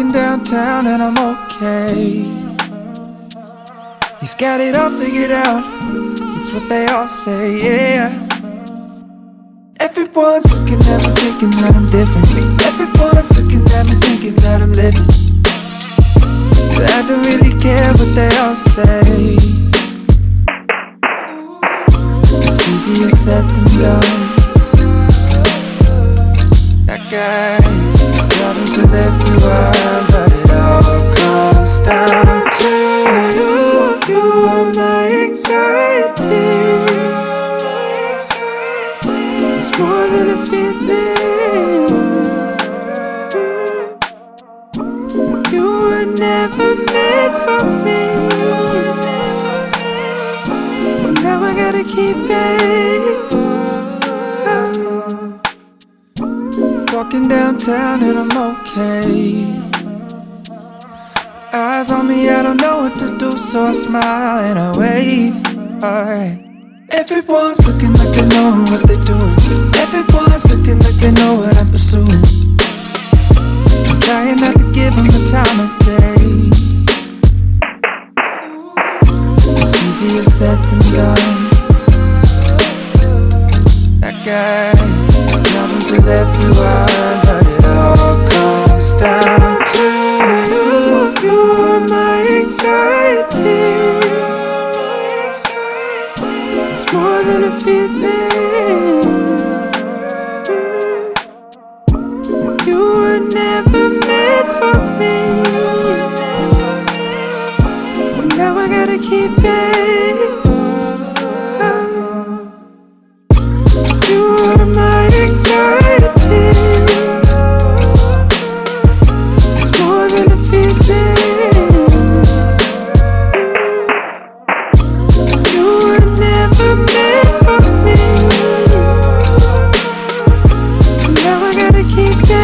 Walking downtown and I'm okay. He's got it all figured out, it's what they all say, yeah. Everyone's looking at me thinking that I'm different. Everyone's looking at me thinking that I'm living, but I don't really care what they all say. It's easier said than done. That guy, problems with everyone, but it all comes down to you. You are my anxiety. It's more than a feeling. You were never meant for me, but now I gotta keep it. Walking downtown and I'm okay. Eyes on me, I don't know what to do, so I smile and I wave. Alright. Everyone's looking like they know what they're doing. Everyone's looking like they know what I'm pursuing. I'm trying not to give them the time of day. It's easier said than done. That guy, problems with everyone, but it all comes down to you. You are my anxiety. It's more than a feeling. You were never meant for me, but now I gotta keep it. You are my anxiety. It's more than a feeling. You were never meant for me, now I gotta keep it.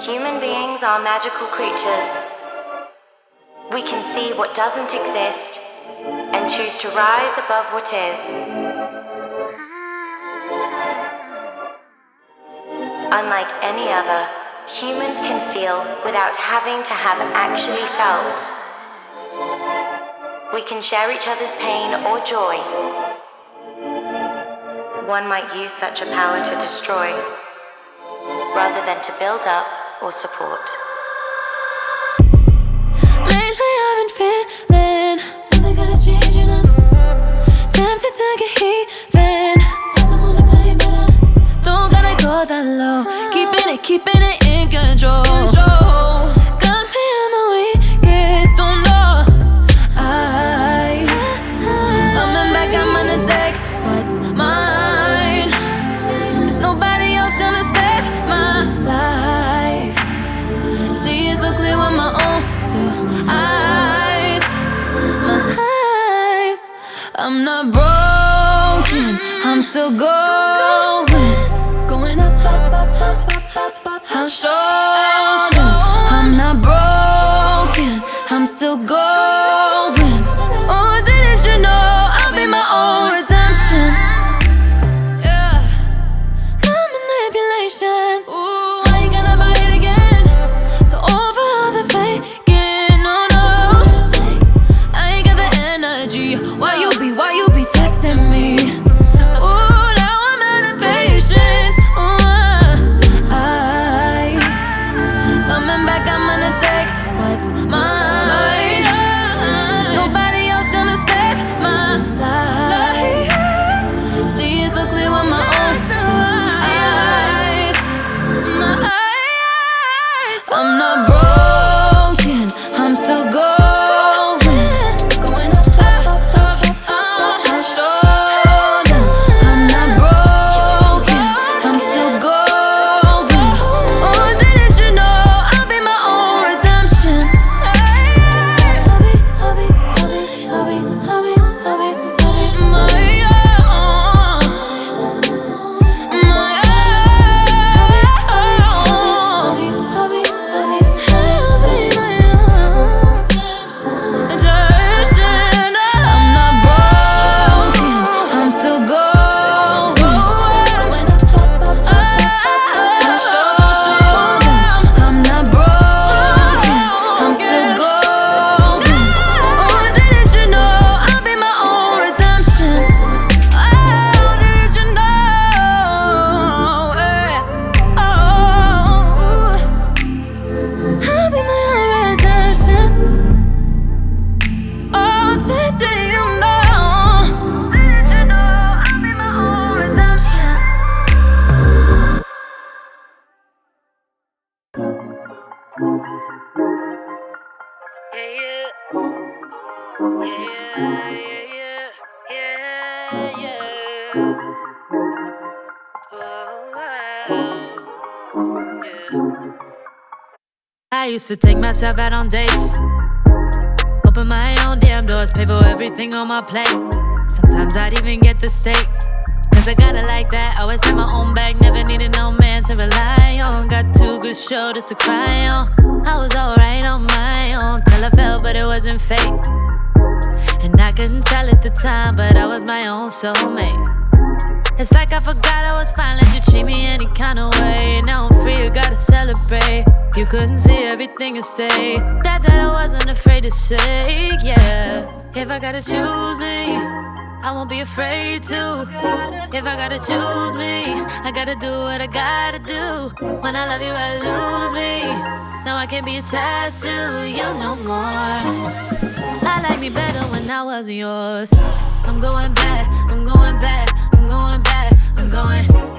Human beings are magical creatures. We can see what doesn't exist and choose to rise above what is. Unlike any other, humans can feel without having to have actually felt. We can share each other's pain or joy. One might use such a power to destroy, rather than to build up or support. Lately I've been feeling something gotta change and I'm tempted to get even. I'm on the plane but I don't gotta go that low. Keeping it in control. Got me on my weakest, don't know. Coming back, I'm gonna take what's mine. There's nobody else gonna save my life. See it so clear with my own two eyes. My eyes. I'm not broken, I'm still going up, up, up, up, up, up. I'll show you I'm not broken, I'm still going. Oh, didn't you know I'll be my own redemption? Yeah, no manipulation. Ooh, I ain't gonna buy it again. So over all the faking, no, no. I ain't got the energy. Why you be testing me? Ooh, now I'm out of patience. Ooh, coming back, I'm gonna take what's mine. There's nobody else gonna save my life. See it so clear with my own two eyes. My eyes. I'm not broken, I'm still going. Going up, up, up, up. I'll show them I'm not broken, I'm I used to take myself out on dates, open my own damn doors, pay for everything on my plate. Sometimes I'd even get the steak, cause I got it like that. Always had my own bag, never needed no man to rely on. Got 2 good shoulders to cry on. I was alright on my own till I fell, but it wasn't fate. And I couldn't tell at the time, but I was my own soulmate. It's like I forgot I was fine, let you treat me any kind of way. Now I'm free, you gotta celebrate. You couldn't see everything and stay. That I wasn't afraid to say, yeah. If I gotta choose me, I won't be afraid to. If I gotta choose me, I gotta do what I gotta do. When I love you, I lose me. Now I can't be attached to you no more. I like me better when I wasn't yours. I'm going back, I'm going back, I'm going back, I'm going.